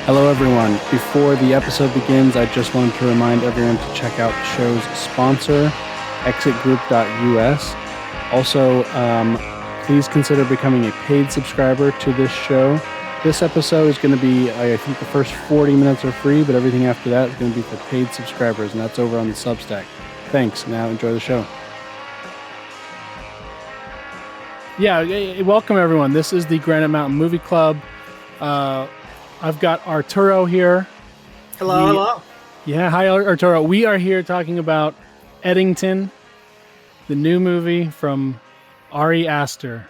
Hello, everyone. Before the episode begins, I just wanted to remind everyone to check out the show's sponsor, exitgroup.us. Also, please consider becoming a paid subscriber to this show. This episode is going to be, I think the first 40 minutes are free, but everything after that is going to be for paid subscribers, and that's over on the Substack. Thanks. Now enjoy the show. Yeah, welcome everyone. This is the Granite Mountain Movie Club. I've got Arturo here. Hello. Yeah, hi Arturo. We are here talking about Eddington, the new movie from Ari Aster.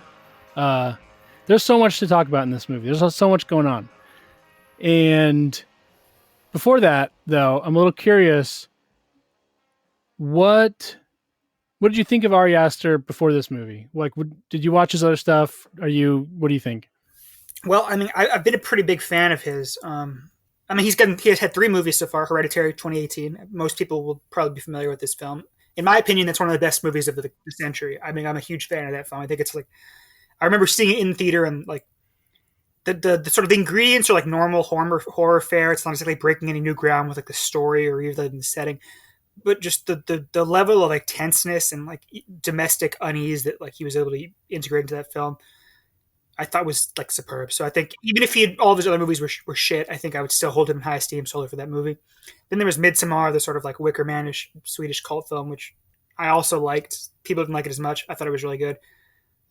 There's so much to talk about in this movie. There's so much going on. And before that, though, I'm a little curious. What did you think of Ari Aster before this movie? Like, did you watch his other stuff? What do you think? Well, I mean, I've been a pretty big fan of his. He has had 3 movies so far. Hereditary, 2018. Most people will probably be familiar with this film. In my opinion, that's one of the best movies of the century. I mean, I'm a huge fan of that film. I think it's like, I remember seeing it in theater, and like the sort of the ingredients are like normal horror fare. It's not exactly breaking any new ground with like the story or even the setting, but just the level of like tenseness and like domestic unease that like he was able to integrate into that film, I thought was like superb. So I think even if all of his other movies were shit, I think I would still hold him in high esteem solely for that movie. Then there was Midsommar, the sort of like Wicker Man-ish Swedish cult film, which I also liked. People didn't like it as much. I thought it was really good.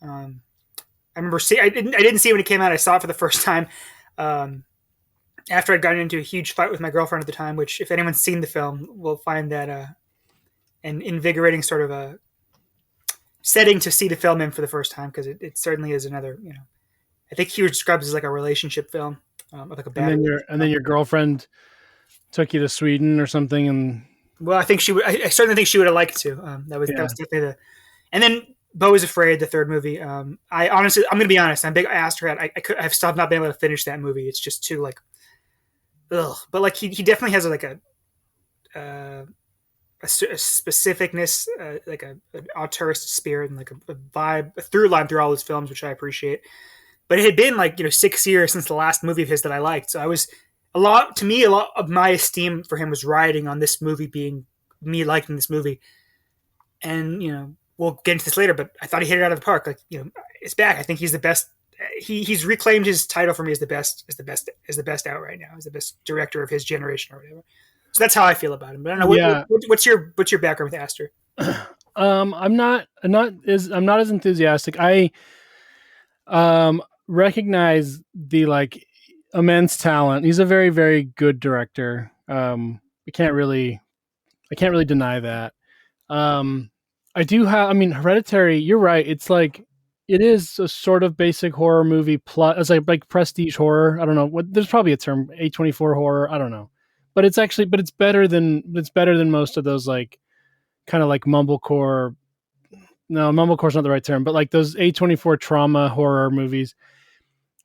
I remember I didn't see it when it came out. I saw it for the first time after I'd gotten into a huge fight with my girlfriend at the time, which if anyone's seen the film will find that an invigorating sort of a setting to see the film in for the first time, because it certainly is another, I think he describes it as like a relationship film, like a bad. And then your girlfriend took you to Sweden or something, and well, I think she would. I certainly think she would have liked to. That was definitely the. And then Beau is Afraid, the third movie. I'm going to be honest. I'm a big Aster head. I've still not been able to finish that movie. It's just too like, ugh. But like he definitely has like a specificness, like an auteurist spirit, and like a vibe, a through line through all his films, which I appreciate. But it had been like 6 years since the last movie of his that I liked, so I was a lot of my esteem for him was riding on this movie being me liking this movie. And we'll get into this later, but I thought he hit it out of the park. Like it's back. I think he's the best. He's reclaimed his title for me as the best out right now, as the best director of his generation or whatever. So that's how I feel about him. But I don't know. Yeah. What's your background with Aster? I'm not as enthusiastic. I recognize the like immense talent. He's a very, very good director. I can't really deny that. Hereditary, you're right. It's like, it is a sort of basic horror movie plus, it's like prestige horror. I don't know there's probably a term, A24 horror. I don't know, but it's better than most of those like kind of like mumblecore. No, mumblecore's not the right term, but like those A24 trauma horror movies.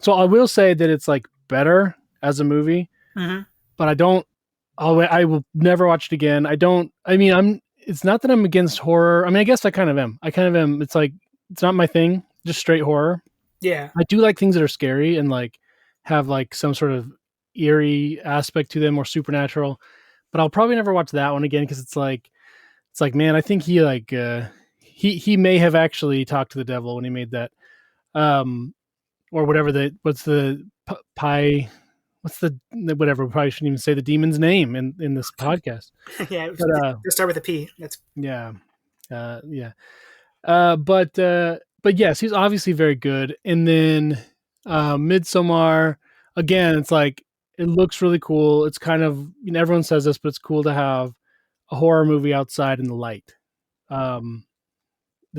So I will say that it's like better as a movie, but I will never watch it again. It's not that I'm against horror. I mean, I guess I kind of am. It's like, it's not my thing, just straight horror. Yeah. I do like things that are scary and like have like some sort of eerie aspect to them or supernatural, but I'll probably never watch that one again. Cause it's like, man, I think he like, he may have actually talked to the devil when he made that, or whatever whatever, we probably shouldn't even say the demon's name in this podcast. Yeah. Let's start with a P. But yes, he's obviously very good. And then Midsommar, again, it's like, it looks really cool. It's kind of, everyone says this, but it's cool to have a horror movie outside in the light. I don't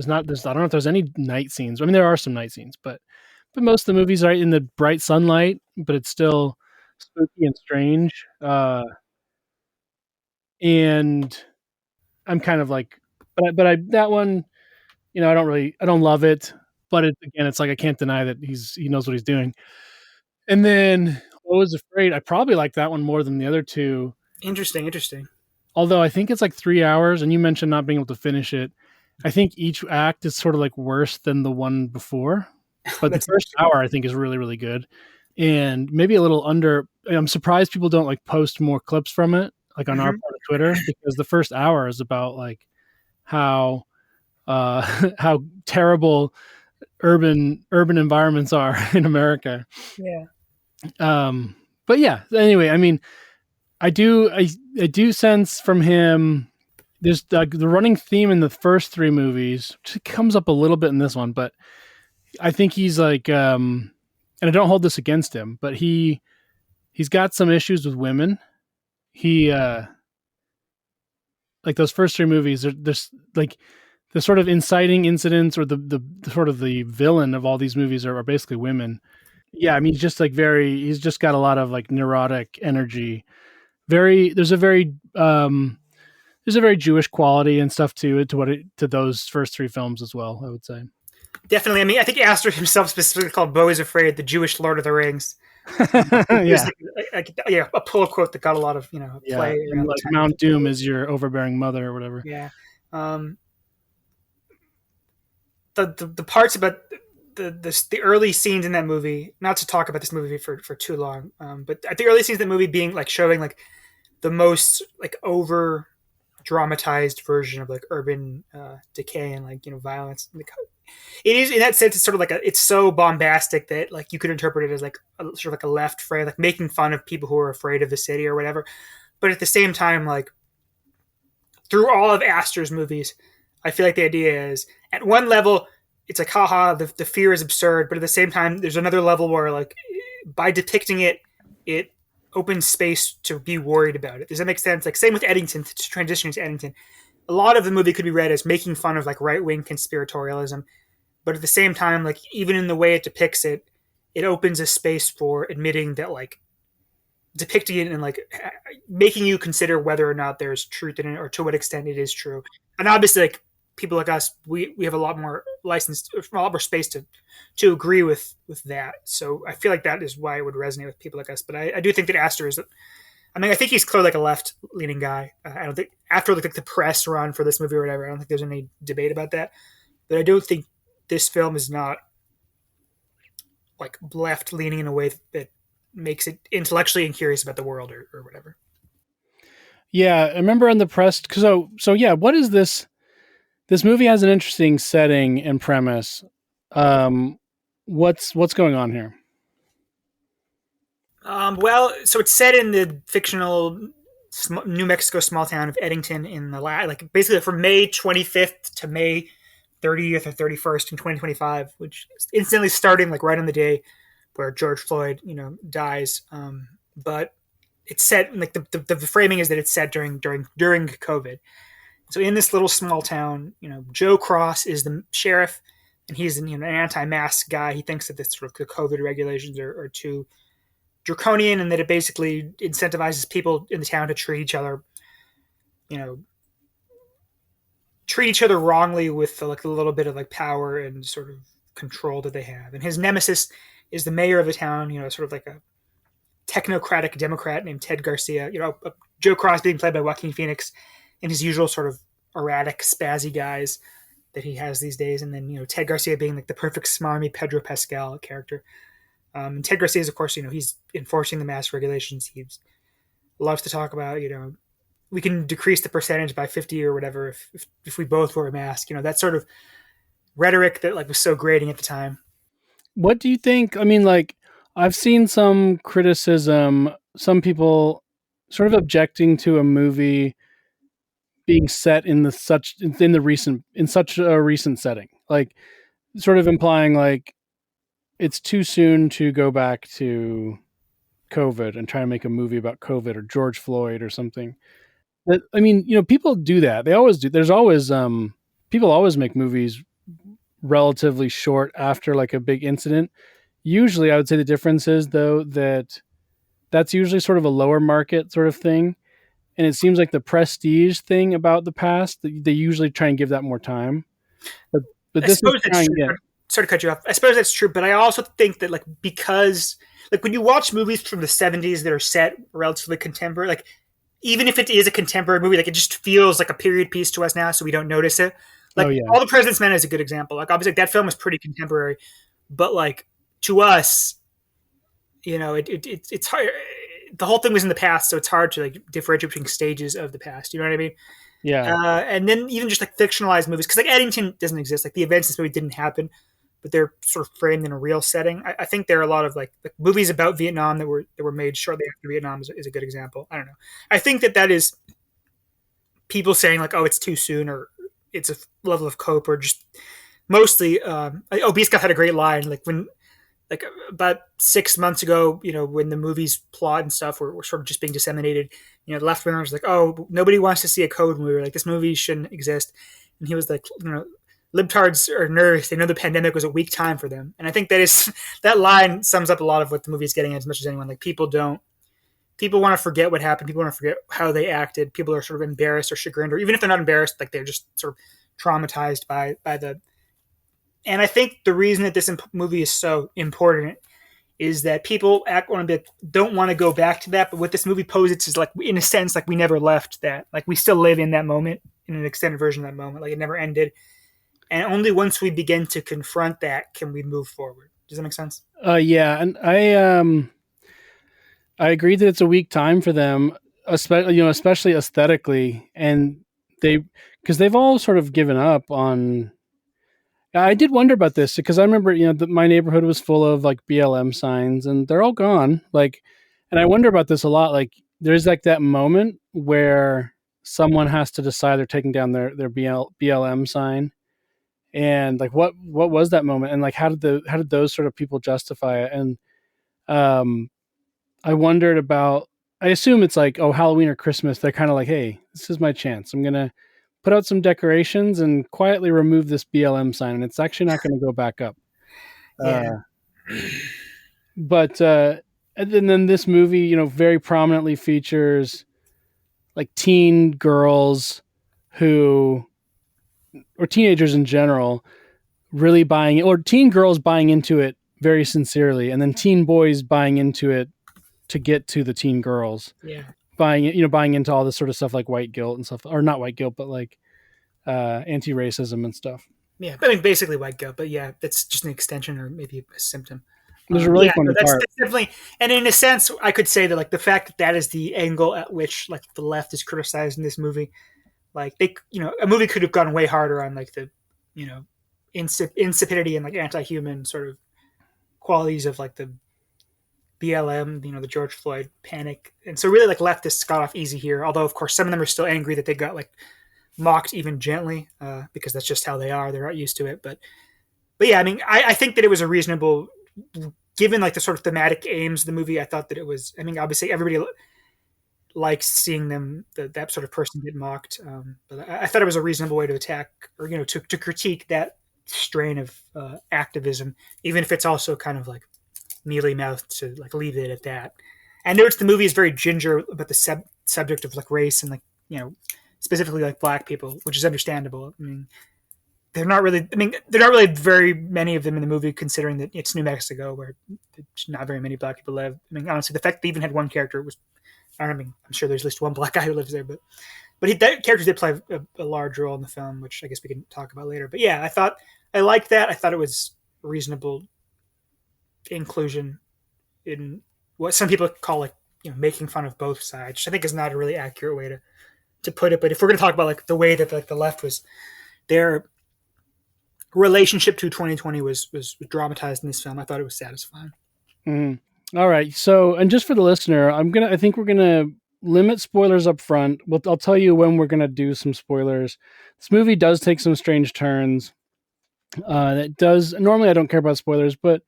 know if there's any night scenes. I mean, there are some night scenes, but most of the movies are in the bright sunlight, but it's still spooky and strange. And I'm kind of like, that one, I don't love it, but it's like, I can't deny that he knows what he's doing. And then I Was Afraid, I probably like that one more than the other two. Interesting. Although I think it's like 3 hours, and you mentioned not being able to finish it. I think each act is sort of like worse than the one before, but the first hour I think is really, really good, and maybe a little I'm surprised people don't like post more clips from it, like on our Hmm. part of Twitter, because the first hour is about like how how terrible urban environments are in America. Yeah. Um, but yeah, anyway, I mean, I do sense from him there's the running theme in the first three movies, which comes up a little bit in this one, but I think he's like, and I don't hold this against him, but he's got some issues with women. He like those first three movies, there's like the sort of inciting incidents or the sort of the villain of all these movies are basically women. Yeah, I mean, he's just got a lot of like neurotic energy. Very, there's a very Jewish quality and stuff to those first three films as well. I would say. Definitely. I mean, I think Astor himself specifically called Beau is Afraid the Jewish Lord of the Rings. There's Yeah, yeah, a pull quote that got a lot of yeah, play and around the like time. Mount Doom is your overbearing mother or whatever. Yeah. Um, the parts about the early scenes in that movie, not to talk about this movie for too long, but at the early scenes of the movie being like showing like the most like over dramatized version of like urban decay and like violence. It is in that sense. It's sort of like it's so bombastic that like you could interpret it as like sort of like a left fray, like making fun of people who are afraid of the city or whatever. But at the same time, like through all of Astor's movies, I feel like the idea is at one level, it's like, haha, the fear is absurd. But at the same time, there's another level where, like, by depicting it, it opens space to be worried about it. Does that make sense? Like, same with Eddington, to transition to Eddington. A lot of the movie could be read as making fun of, like, right wing conspiratorialism. But at the same time, like, even in the way it depicts it, it opens a space for admitting that, like, depicting it and like making you consider whether or not there's truth in it or to what extent it is true. And obviously, like people like us, we have a lot more license, a lot more space to agree with that. So I feel like that is why it would resonate with people like us. But I do think that Astor is. I mean, I think he's clearly like a left leaning guy. I don't think after like the press run for this movie or whatever, I don't think there's any debate about that. But I don't think this film is not like left leaning in a way that makes it intellectually incurious about the world or whatever. Yeah, I remember on the press. So yeah, what is this? This movie has an interesting setting and premise. Um, what's going on here? Well, so it's set in the fictional New Mexico small town of Eddington in the like basically from May 25th to May 30th or 31st in 2025, which is instantly starting like right on the day where George Floyd, dies. But it's set like the framing is that it's set during COVID. So in this little small town, Joe Cross is the sheriff, and he's an anti-mask guy. He thinks that the sort of the COVID regulations are too draconian, and that it basically incentivizes people in the town to you know, treat each other wrongly with like a little bit of like power and sort of control that they have. And his nemesis is the mayor of the town, sort of like a technocratic Democrat named Ted Garcia. Joe Cross being played by Joaquin Phoenix, and his usual sort of erratic, spazzy guys that he has these days. And then Ted Garcia being like the perfect smarmy Pedro Pascal character. And Ted Garcia is, of course, he's enforcing the mask regulations. He loves to talk about, we can decrease the percentage by 50 or whatever if we both wear a mask. That sort of rhetoric that like was so grating at the time. What do you think? I mean, like I've seen some criticism, some people sort of objecting to a movie being set in such a recent setting, like sort of implying like it's too soon to go back to COVID and try to make a movie about COVID or George Floyd or something. But I mean, people do that. They always do. There's always people always make movies relatively short after like a big incident. Usually, I would say the difference is though that that's usually sort of a lower market sort of thing, and it seems like the prestige thing about the past they usually try and give that more time. But I this is suppose that's trying true. again. Sorry to cut you off. I suppose that's true, but I also think that like because like when you watch movies from the 70s that are set relatively contemporary, like even if it is a contemporary movie, like it just feels like a period piece to us now, so we don't notice it. Oh Like yeah, All the President's Men is a good example. Like obviously that film is pretty contemporary, but like to us, it's hard. the whole thing was in the past, so it's hard to like differentiate between stages of the past. You know what I mean? Yeah. And then even just like fictionalized movies, because like Eddington doesn't exist. Like the events in this movie didn't happen, but they're sort of framed in a real setting. I think there are a lot of like movies about Vietnam that were made shortly after Vietnam is a good example. I don't know. I think that is people saying like, oh, it's too soon, or it's a level of cope, or just mostly. Beast had a great line like when like about 6 months ago, when the movie's plot and stuff were sort of just being disseminated, the left wingers was like, oh, nobody wants to see a code movie. Like this movie shouldn't exist. And he was like, libtards are nerds. They know the pandemic was a weak time for them. And I think that line sums up a lot of what the movie is getting at as much as anyone. Like people want to forget what happened. People want to forget how they acted. People are sort of embarrassed or chagrined, or even if they're not embarrassed, like they're just sort of traumatized by the. And I think the reason that this movie is so important is that people don't want to go back to that. But what this movie posits is like, in a sense, like we never left that. Like we still live in that moment, in an extended version of that moment. Like it never ended. And only once we begin to confront that can we move forward. Does that make sense? Yeah, and I agree that it's a weak time for them, especially aesthetically, and they because they've all sort of given up on. I did wonder about this because I remember, my neighborhood was full of like BLM signs, and they're all gone. Like, and I wonder about this a lot. Like, there's like that moment where someone has to decide they're taking down their BLM sign, and like what was that moment, and like how did those sort of people justify it? And um, I wondered about. I assume it's like, oh, Halloween or Christmas. They're kind of like, hey, this is my chance. I'm gonna put out some decorations and quietly remove this BLM sign, and it's actually not going to go back up. Yeah. Uh, but and then this movie, very prominently features like teen girls who, or teenagers in general, really buying, or teen girls buying into it very sincerely, and then teen boys buying into it to get to the teen girls, Yeah. buying into all this sort of stuff like white guilt and stuff, or not white guilt, but like anti-racism and stuff. Yeah. I mean, basically white guilt, but yeah, that's just an extension or maybe a symptom. There's a really Yeah, funny no, that's, part. that's definitely, and in a sense, I could say that like the fact that is the angle at which like the left is criticized in this movie. Like a movie could have gone way harder on like the, you know, insipidity and like anti-human sort of qualities of like the BLM, the George Floyd panic, and so really like leftists got off easy here. Although of course some of them are still angry that they got like mocked even gently, because that's just how they are. They're not used to it, but yeah, I mean, I think that it was a reasonable, given like the sort of thematic aims of the movie. I thought that it was. I mean, obviously everybody likes seeing that sort of person get mocked, but I thought it was a reasonable way to attack, or to critique that strain of activism, even if it's also kind of like mealy mouthed to like leave it at that. I noticed the movie is very ginger about the subject of like race and like specifically like black people, which is understandable. I mean, they're not really. I mean, there are not really very many of them in the movie, considering that it's New Mexico, where not very many black people live. I mean, honestly, the fact they even had one character was. I mean, I'm sure there's at least one black guy who lives there, but that character did play a large role in the film, which I guess we can talk about later. But yeah, I liked that. I thought it was reasonable inclusion in what some people call like making fun of both sides, which I think is not a really accurate way to put it. But if we're going to talk about like the way that like the left was their relationship to 2020 was dramatized in this film, I thought it was satisfying. All right. So, and just for the listener, I think we're gonna limit spoilers up front. I'll tell you when we're gonna do some spoilers. This movie does take some strange turns. It does. Normally, I don't care about spoilers, but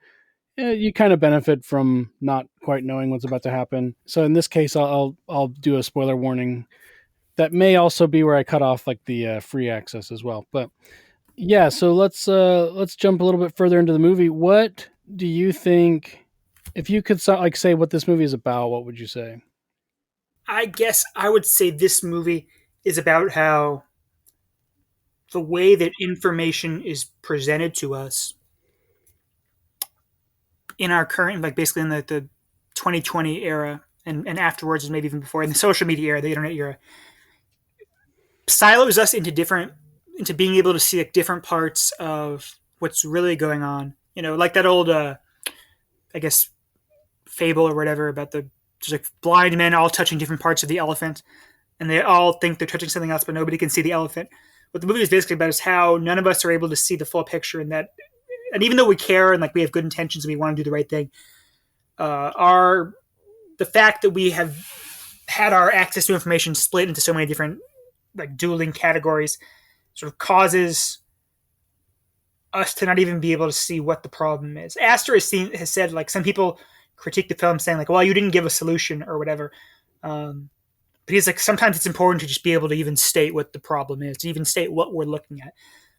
you kind of benefit from not quite knowing what's about to happen. So, in this case, I'll do a spoiler warning. That may also be where I cut off like the free access as well. But yeah, so let's jump a little bit further into the movie. What do you think? If you could like say what this movie is about, what would you say? I guess I would say this movie is about how the way that information is presented to us in our current, like basically in the 2020 era, and afterwards, maybe even before, in the social media era, the internet era, silos us into being able to see like different parts of what's really going on. Like that old, I guess, fable or whatever about the There's like blind men all touching different parts of the elephant, and they all think they're touching something else, but nobody can see the elephant. What the movie is basically about is how none of us are able to see the full picture, and that, and even though we care and like we have good intentions and we want to do the right thing, our the fact that we have had our access to information split into so many different like dueling categories sort of causes us to not even be able to see what the problem is. Astor has said like some people critique the film saying like, well, you didn't give a solution or whatever. But he's like, sometimes it's important to just be able to even state what the problem is, to even state what we're looking at.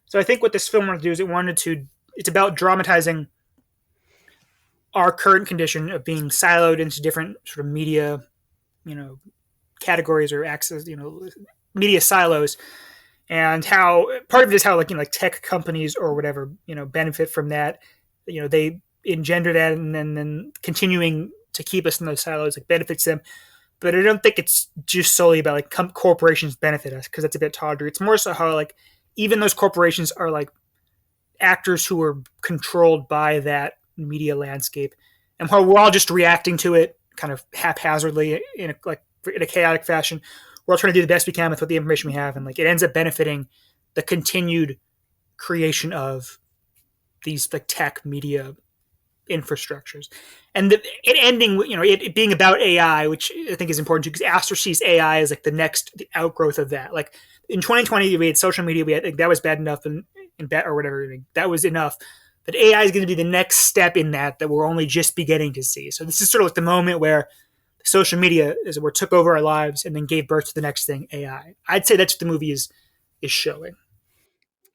So I think what this film wanted to do is it's about dramatizing our current condition of being siloed into different sort of media, categories or access, media silos, and how part of it is how like tech companies or whatever benefit from that. They engender that, and then continuing to keep us in those silos like benefits them. But I don't think it's just solely about like corporations benefit us, because that's a bit tawdry. It's more so how like even those corporations are like actors who are controlled by that media landscape, and how we're all just reacting to it kind of haphazardly in a chaotic fashion. We're all trying to do the best we can with what the information we have, and like it ends up benefiting the continued creation of these like tech media infrastructures, and it ending, it being about AI, which I think is important too, because Astor sees AI as like the outgrowth of that. Like in 2020, we had social media, we had like, that was bad enough, and or whatever, that was enough. But AI is going to be the next step in that we're only just beginning to see. So this is sort of like the moment where social media is where took over our lives and then gave birth to the next thing, AI. I'd say that's what the movie is showing.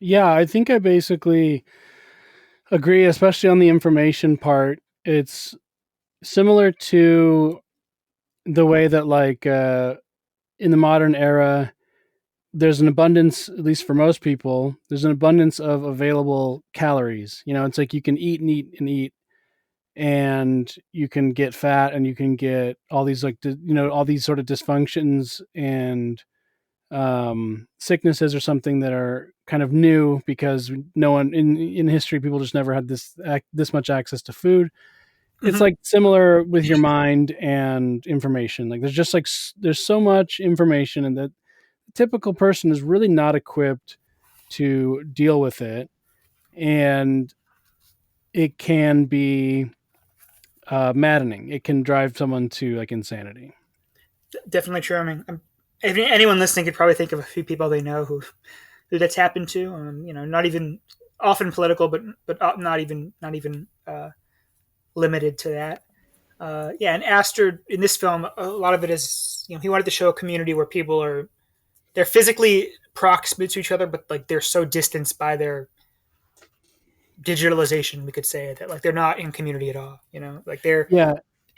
Yeah, I think I basically agree, especially on the information part. It's similar to the way that, like, in the modern era, there's an abundance, at least for most people, there's an abundance of available calories. It's like you can eat and eat and eat, and you can get fat, and you can get all these, like, all these sort of dysfunctions and sicknesses or something that are kind of new, because no one in history, people just never had this much access to food. It's Mm-hmm. like similar with your mind and information. Like there's just like there's so much information, and that the typical person is really not equipped to deal with it, and it can be maddening. It can drive someone to like insanity. Definitely true. I mean, if anyone listening could probably think of a few people they know who that's happened to. Not even often political, but not even limited to that. Yeah, and Astor in this film, a lot of it is he wanted to show a community where people they're physically proximate to each other, but like they're so distanced by their digitalization, we could say that like they're not in community at all. Like they're, Yeah,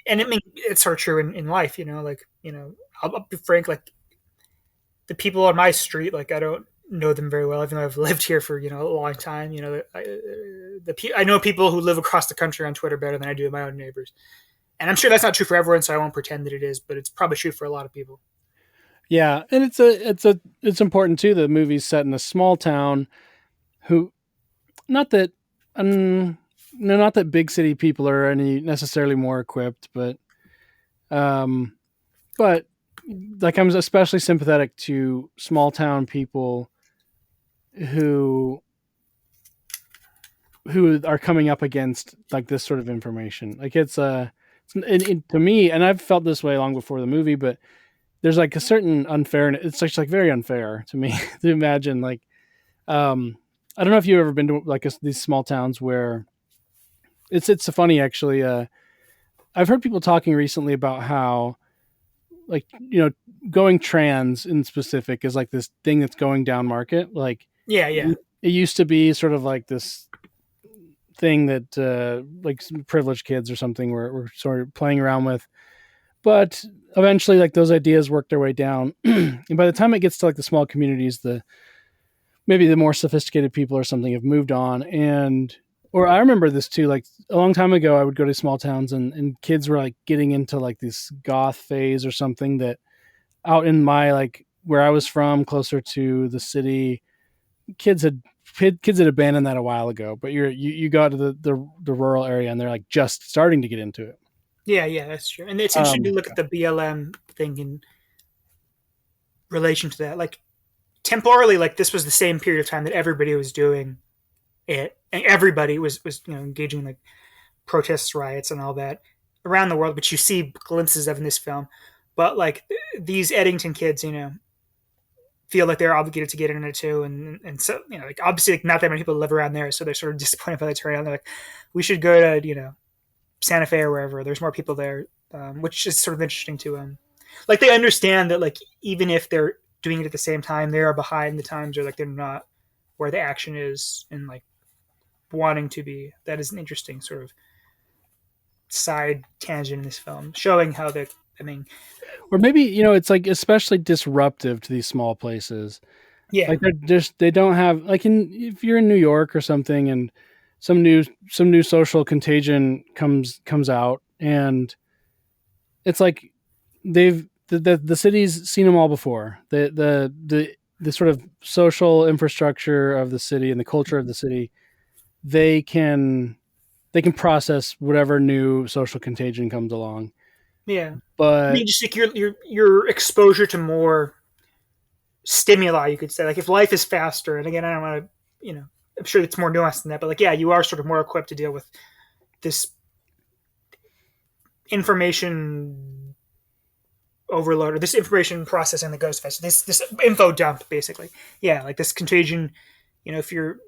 and I mean it's sort of true in life. I'll be frank, like the people on my street, like I don't know them very well, even though I've lived here for a long time. I know people who live across the country on Twitter better than I do my own neighbors, and I'm sure that's not true for everyone. So I won't pretend that it is, but it's probably true for a lot of people. yeah, and it's important too. The movie's set in a small town. Who Not that, no, not that big city people are any necessarily more equipped, um, but like I'm especially sympathetic to small town people who are coming up against like this sort of information. Like to me, and I've felt this way long before the movie, but there's like a certain unfairness. It's just like very unfair to me to imagine like, I don't know if you've ever been to like these small towns where it's funny actually. I've heard people talking recently about how, like, going trans in specific is like this thing that's going down market. Like Yeah, yeah. it used to be sort of like this thing that like some privileged kids or something were sort of playing around with, but eventually like those ideas work their way down, and by the time it gets to like the small communities, the maybe the more sophisticated people or something have moved on. And or I remember this too, like a long time ago I would go to small towns, and kids were like getting into like this goth phase or something, that out in my like where I was from, closer to the city, kids had kids had abandoned that a while ago. But you go to the rural area, and they're like just starting to get into it. Yeah, yeah, that's true. And it's interesting to Um, look at the BLM thing in relation to that. Like temporally, like this was the same period of time that everybody was doing it, and everybody was engaging in like protests, riots, and all that around the world, which you see glimpses of in this film. But like these Eddington kids, feel like they're obligated to get in it too, and so like obviously like not that many people live around there, so they're sort of disappointed by the turnout. They're like, we should go to Santa Fe or wherever. There's more people there, which is sort of interesting to like they understand that like even if they're doing it at the same time, they are behind the times or like they're not where the action is and like wanting to be. That is an interesting sort of side tangent in this film, showing how the I mean, or maybe it's like especially disruptive to these small places. yeah, Like they don't have like if you're in New York or something, and some new social contagion comes out, and it's like the city's seen them all before. The sort of social infrastructure of the city and the culture of the city, they can they can process whatever new social contagion comes along. yeah. I But mean, just like your exposure to more stimuli, you could say. Like if life is faster, and again, I don't want to, I'm sure it's more nuanced than that, but like, yeah, you are sort of more equipped to deal with this information overload or this information processing that goes fast. This info dump, basically. Yeah, like this contagion. If your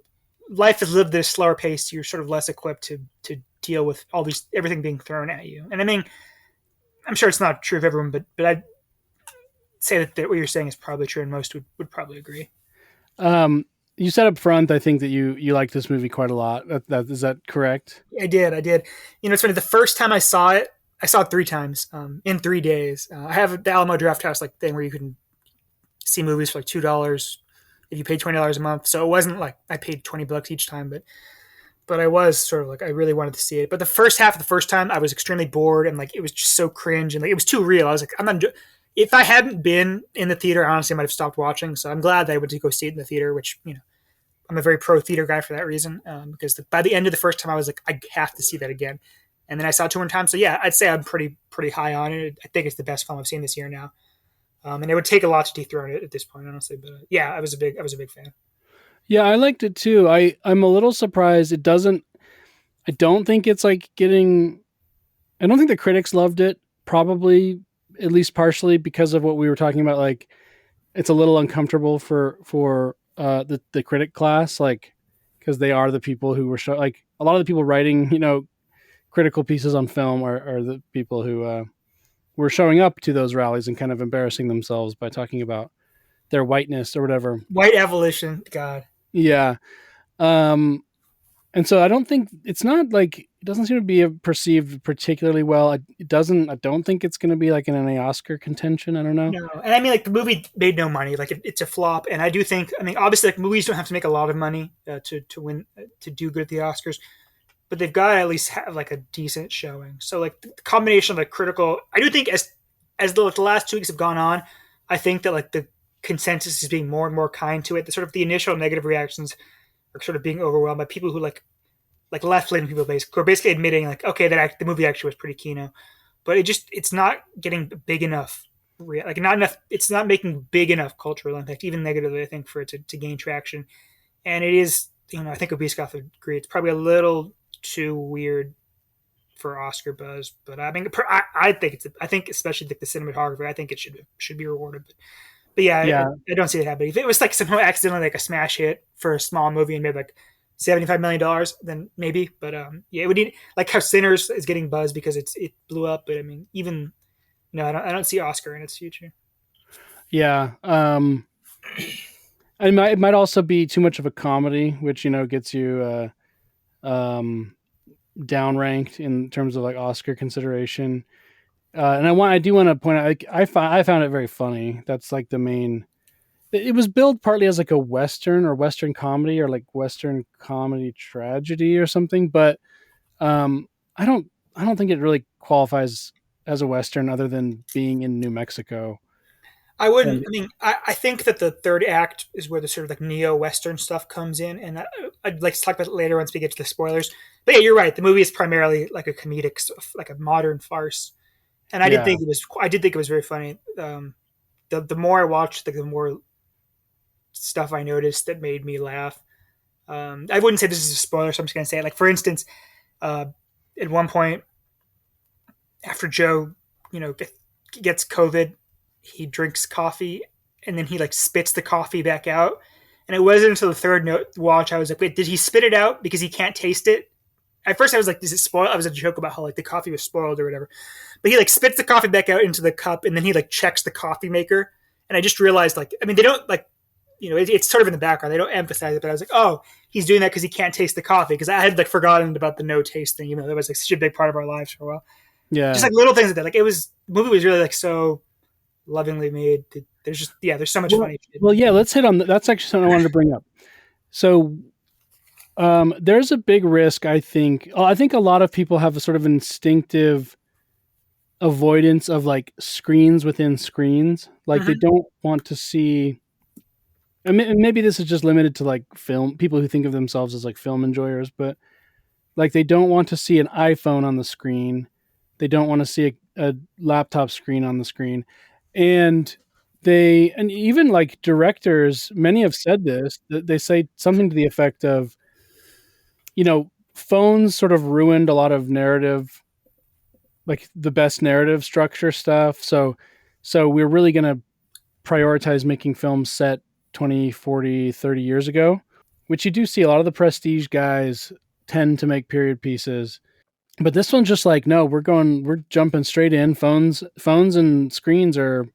life is lived at a slower pace, you're sort of less equipped to deal with all these everything being thrown at you. And I mean, I'm sure it's not true of everyone, but I'd say that what you're saying is probably true, and most would probably agree. um, you said up front, I think that you like this movie quite a lot. Is that correct? I did. I did. It's funny. The first time I saw it 3 times in 3 days. I have the Alamo Draft House like thing where you can see movies for like $2 if you pay $20 a month. So it wasn't like I paid $20 each time, but I was sort of like I really wanted to see it. But the first half of the first time, I was extremely bored and like it was just so cringe and like it was too real. I was like, I'm not. If I hadn't been in the theater, honestly, I might have stopped watching. So I'm glad that I went to go see it in the theater, which I'm a very pro theater guy for that reason. Because by the end of the first time, I was like, I have to see that again. And then I saw it 2 more times. So yeah, I'd say I'm pretty high on it. I think it's the best film I've seen this year now. And it would take a lot to dethrone it at this point, honestly. But yeah, I was a big fan. Yeah, I liked it too. I'm a little surprised it doesn't. I don't think it's like getting. I don't think the critics loved it. Probably at least partially because of what we were talking about. Like it's a little uncomfortable for the critic class, like because they are the people who were like a lot of the people writing critical pieces on film are the people who were showing up to those rallies and kind of embarrassing themselves by talking about their whiteness or whatever. White Evolution, God. Yeah. Um, and so I don't think it's not like it doesn't seem to be perceived particularly well. It doesn't. I don't think it's going to be like in any Oscar contention. I don't know. No, and I mean, like the movie made no money. Like it's a flop, and I do think. I mean, obviously, like movies don't have to make a lot of money to win to do good at the Oscars, but they've got to at least have like a decent showing. So like the combination of like critical, I do think as the last 2 weeks have gone on, I think that like the consensus is being more and more kind to it. The sort of the initial negative reactions are sort of being overwhelmed by people who like left leaning people basically who are basically admitting like okay the movie actually was pretty kino, but it's not getting big enough. Like not enough. It's not making big enough cultural impact, even negatively. I think for it to gain traction, and it is. I think Obese Goth would agree. It's probably a little too weird for Oscar buzz, but I mean, I think it's. I think especially the cinematography. I think it should be rewarded. But yeah, Yeah, I don't see it happening. If it was like somehow accidentally like a smash hit for a small movie and made like $75 million, then maybe. But yeah, it would need like how Sinners is getting buzz because it blew up. But I mean, even no, I don't see Oscar in its future. yeah. It might also be too much of a comedy, which gets you downranked in terms of like Oscar consideration. And I do want to point out, like, I found it very funny. That's like the main. It was billed partly as like a western or western comedy or like western comedy tragedy or something, but um, I don't I don't think it really qualifies as a western other than being in New Mexico. I wouldn't. And I mean, I think that the third act is where the sort of like neo-Western stuff comes in, and I'd like to talk about it later once we get to the spoilers. But yeah, you're right. The movie is primarily like a comedic, like a modern farce, and I did yeah, think it was. I did think it was very funny. The more I watched, the more stuff I noticed that made me laugh. I wouldn't say this is a spoiler, so I'm just gonna say it. Like for instance, uh, at one point after Joe, gets COVID, he drinks coffee and then he like spits the coffee back out. And it wasn't until the third watch I was like, wait, did he spit it out because he can't taste it? At first I was like, is it spoiled? I was a joke about how like the coffee was spoiled or whatever. But he like spits the coffee back out into the cup and then he like checks the coffee maker. And I just realized like, I mean, they don't like, it's sort of in the background. They don't emphasize it, but I was like, oh, he's doing that because he can't taste the coffee. Because I had like forgotten about the no taste thing, even though that was like such a big part of our lives for a while. Just yeah. like little things like that. Like the movie was really like so lovingly made. There's just there's so much Well, funny shit. well, yeah. Let's hit on that's actually something I wanted to bring up. So there's a big risk. I think a lot of people have a sort of instinctive avoidance of like screens within screens. Like they Mm-hmm. don't want to see. And maybe this is just limited to like film people who think of themselves as like film enjoyers, but like they don't want to see an iPhone on the screen. They don't want to see a laptop screen on the screen. And and even like directors, many have said this, that they say something to the effect of, phones sort of ruined a lot of narrative, like the best narrative structure stuff. So we're really going to prioritize making films set 20, 40, 30 years ago, which you do see a lot of the prestige guys tend to make period pieces. But this one's just like, no, we're jumping straight in. Phones and screens are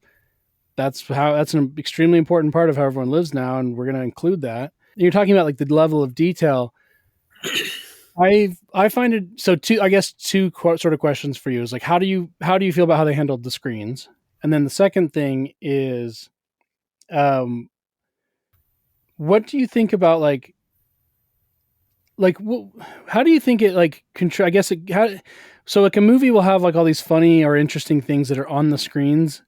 that's an extremely important part of how everyone lives now, and we're going to include that. And you're talking about like the level of detail. I find it so. Two sort of questions for you is like, how do you feel about how they handled the screens, and then the second thing is, um, what do you think about like how do you think it like I guess it how so like a movie will have like all these funny or interesting things that are on the screens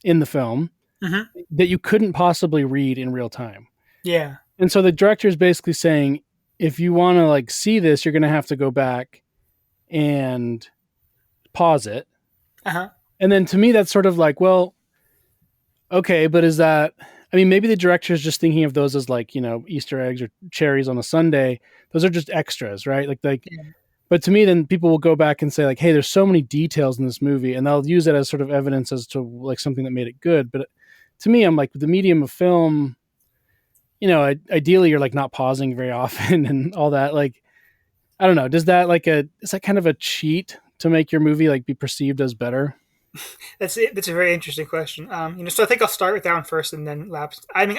in the film Mm-hmm. that you couldn't possibly read in real time. Yeah. And so the director is basically saying, if you want to like see this, you're going to have to go back and pause it. Uh huh. And then to me, that's sort of like, well, okay, but is that, I mean, maybe the director is just thinking of those as like, Easter eggs or cherries on a Sunday. Those are just extras, right? Yeah. But to me, then people will go back and say like, hey, there's so many details in this movie, and they'll use it as sort of evidence as to like something that made it good. But to me, I'm like, the medium of film, ideally you're like not pausing very often and all that. Like, I don't know. Is that kind of a cheat to make your movie like be perceived as better? That's it. That's a very interesting question. So I think I'll start with that one first and then lapse. I mean,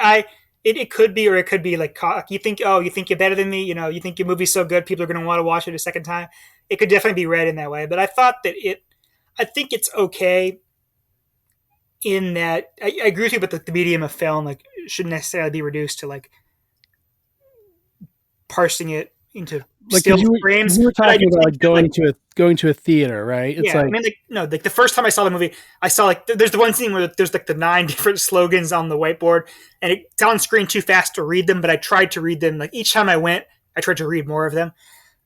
it could be, or it could be like you think, oh, you think you're better than me. You think your movie's so good, people are going to want to watch it a second time. It could definitely be read in that way. But I thought that I think it's okay in that I agree with you, but the medium of film like shouldn't necessarily be reduced to like parsing it into Like, still because frames. you were But I do talking about think like that like going to a theater, right? It's yeah, I like, mean like no, like the first time I saw the movie, I saw like there's the one scene where there's like the 9 different slogans on the whiteboard, and it's on screen too fast to read them. But I tried to read them like each time I went. I tried to read more of them.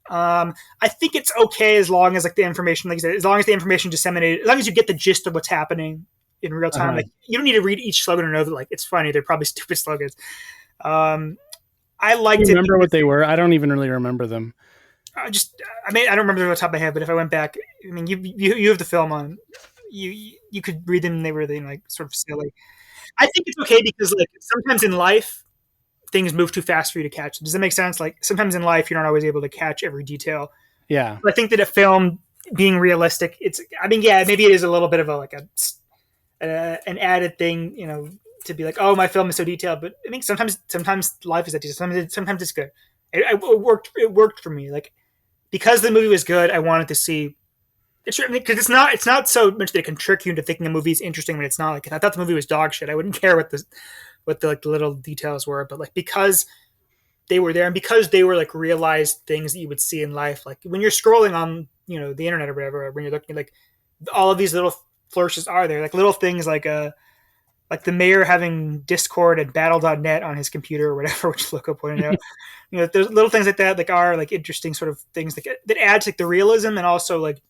I think it's okay as long as like the information, like I said, as long as the information disseminated, as long as you get the gist of what's happening in real time. uh-huh. Like you don't need to read each slogan to know that like it's funny. They're probably stupid slogans. Um, I Do you liked it remember what because they were? I don't even really remember them. I mean, I don't remember them off the top of my head, but if I went back, I mean, you have the film on. You could read them; and they were like sort of silly. I think it's okay because like sometimes in life things move too fast for you to catch. Does that make sense? Like sometimes in life you're not always able to catch every detail. Yeah. But I think that a film being realistic, it's. I mean, yeah, maybe it is a little bit of an added thing, to be like, oh, my film is so detailed. But I think sometimes life is that detailed. Sometimes it's good. It worked. It worked for me. Like because the movie was good, I wanted to see. Because it's not so much that it can trick you into thinking a movie is interesting when it's not. Like if I thought the movie was dog shit, I wouldn't care what the like the little details were. But like because they were there and because they were like realized things that you would see in life, like when you're scrolling on the internet or whatever, when you're looking like all of these little flourishes are there, like little things like like the mayor having Discord and Battle.net on his computer or whatever, which Loco pointed out. There's little things like that, like are like interesting sort of things that adds like the realism and also like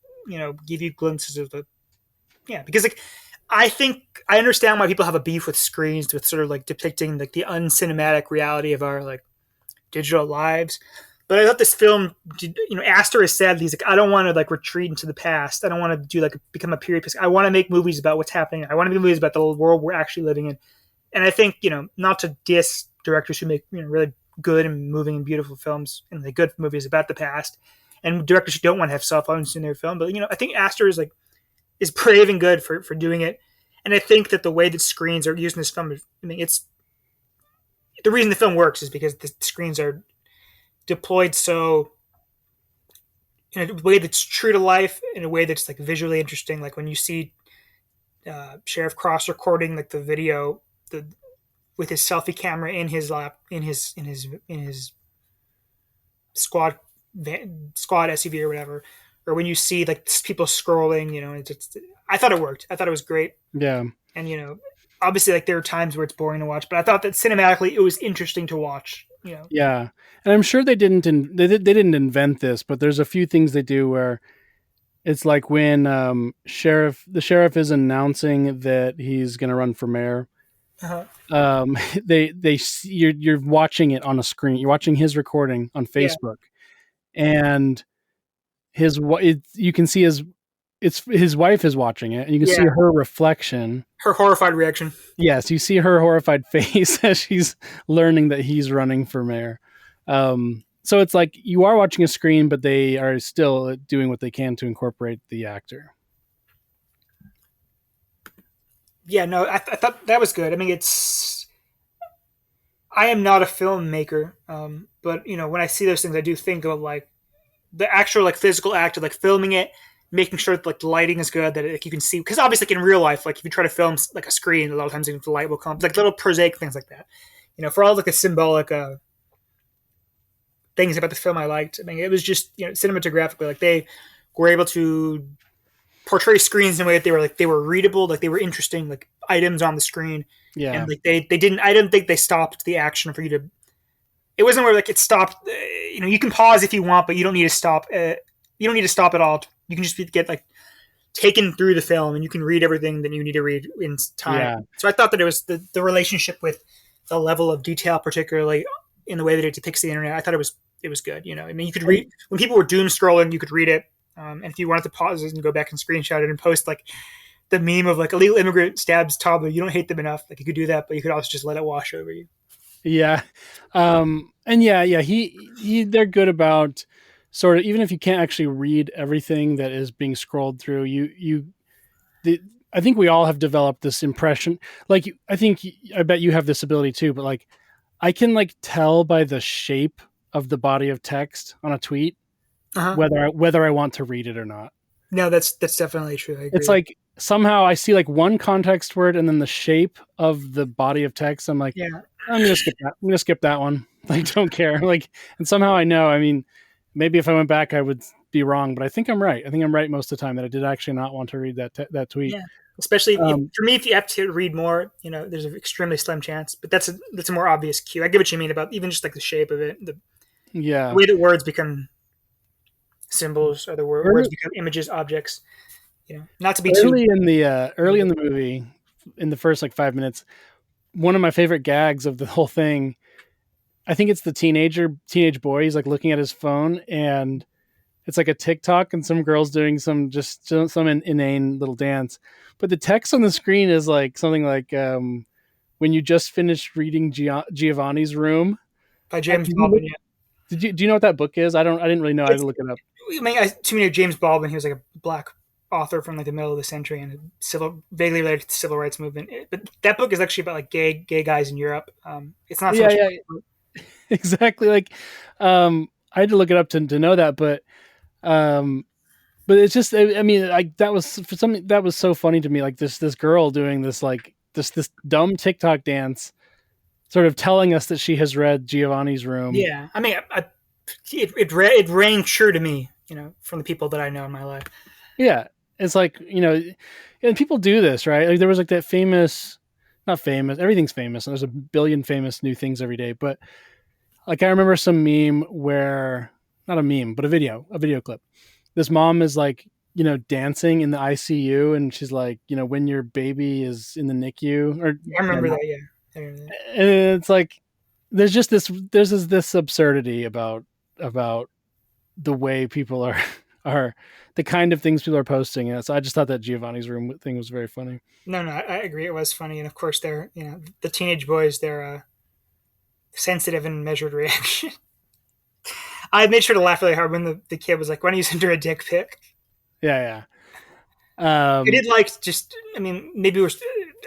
give you glimpses of the because like I think I understand why people have a beef with screens with sort of like depicting like the uncinematic reality of our like digital lives. But I thought this film, Astor has said he's like, I don't want to like retreat into the past. I don't want to do like become a period piece. I want to make movies about what's happening. I want to make movies about the world we're actually living in. And I think not to diss directors who make really good and moving and beautiful films and the good movies about the past, and directors who don't want to have cell phones in their film. But I think Astor is brave and good for doing it. And I think that the way that screens are used in this film, I mean, it's the reason the film works is because the screens are deployed so in a way that's true to life, in a way that's like visually interesting. Like when you see Sheriff Cross recording like the video, with his selfie camera in his lap, in his squad SUV or whatever, or when you see like people scrolling, I thought it worked. I thought it was great, Yeah. and obviously like there are times where it's boring to watch, but I thought that cinematically it was interesting to watch. Yeah, and I'm sure they didn't invent this, but there's a few things they do where it's like when the sheriff is announcing that he's going to run for mayor. Uh-huh. You're watching it on a screen. You're watching his recording on Yeah, Facebook, and you can see his wife is watching it, and you can see yeah, her reflection. her horrified reaction. Yes, you see her horrified face as she's learning that he's running for mayor. So it's like you are watching a screen, but they are still doing what they can to incorporate the actor. Yeah, no, I thought that was good. I mean, I am not a filmmaker, but when I see those things, I do think of like the actual like physical act of like filming it, making sure that like the lighting is good, that like you can see. Because obviously, like in real life, like if you try to film like a screen, a lot of times the light will come, like little prosaic things like that. For all like the symbolic things about the film I liked. I mean, it was just cinematographically, like they were able to portray screens in a way that they were readable, like they were interesting, like items on the screen, Yeah, and like they didn't. I didn't think they stopped the action for you to. It wasn't where like it stopped. You can pause if you want, but you don't need to stop. You don't need to stop at all. You can just get like taken through the film, and you can read everything that you need to read in time. yeah, So I thought that it was the relationship with the level of detail, particularly in the way that it depicts the internet. I thought it was good. I mean, you could read when people were doom scrolling, you could read it, and if you wanted to pause it and go back and screenshot it and post like the meme of like illegal immigrant stabs toddler, you don't hate them enough. Like you could do that, but you could also just let it wash over you. yeah, and yeah. They're good about sort of even if you can't actually read everything that is being scrolled through. I think we all have developed this impression. Like I bet you have this ability too, but like I can like tell by the shape of the body of text on a tweet Uh-huh. whether I want to read it or not. No, that's definitely true. I It's agree. like somehow I see like one context word and then the shape of the body of text. I'm like, Yeah, I'm gonna skip that. I'm gonna skip that one. Like, don't care. Like, and somehow I know. I mean, maybe if I went back, I would be wrong, but I think I'm right. I think I'm right most of the time that I did actually not want to read that tweet. yeah. Especially Um, for me, if you have to read more, there's an extremely slim chance. But that's a more obvious cue. I get what you mean about even just like the shape of it, the yeah. way that words become symbols, or the words Early, become images, objects. Not to be too. early in the movie, in the first like 5 minutes, one of my favorite gags of the whole thing. I think it's the teenage boy. He's like looking at his phone and it's like a TikTok and some girls doing some inane little dance. But the text on the screen is like something like when you just finished reading Giovanni's Room. By James Did you look, Baldwin. Yeah. do you know what that book is? I didn't really know. I had It's, to look it up. I mean, to me, James Baldwin, he was like a black author from like the middle of the century and vaguely related to the civil rights movement. But that book is actually about like gay guys in Europe. It's not so Yeah, much. yeah, exactly. Like I had to look it up to know that, um but it's just I mean like that was for something that was so funny to me, like this girl doing this like this dumb TikTok dance sort of telling us that she has read Giovanni's Room. Yeah, I mean, it rang true to me, from the people that I know in my life. Yeah, it's like and people do this, right? Like there was like that famous not famous. Everything's famous, and there's a billion famous new things every day. But like I remember some meme where not a meme, but a video clip. This mom is like, dancing in the ICU, and she's like, when your baby is in the NICU, or I yeah, remember not, that. Yeah, I remember that. and it's like there's this absurdity about the way people are the kind of things people are posting. And so I just thought that Giovanni's room thing was very funny. No, no, I agree. It was funny, and of course, they're the teenage boys. They're sensitive and measured reaction. I made sure to laugh really hard when the kid was like, "Why don't you send her a dick pic?" Yeah, I yeah. did like just. I mean, maybe we're.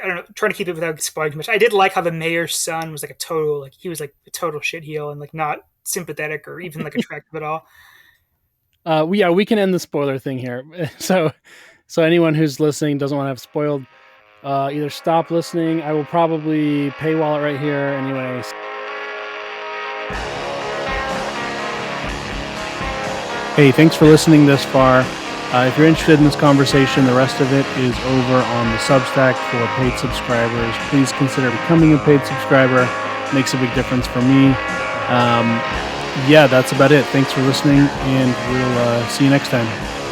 I don't know. Trying to keep it without spoiling too much. I did like how the mayor's son was like a total he was like a total shitheel and like not sympathetic or even like attractive at all. We can end the spoiler thing here. So anyone who's listening doesn't want to have spoiled, either stop listening. I will probably paywall it right here. Anyways, hey, thanks for listening this far. If you're interested in this conversation, the rest of it is over on the Substack for paid subscribers. Please consider becoming a paid subscriber. It makes a big difference for me. Yeah, that's about it. Thanks for listening, and we'll see you next time.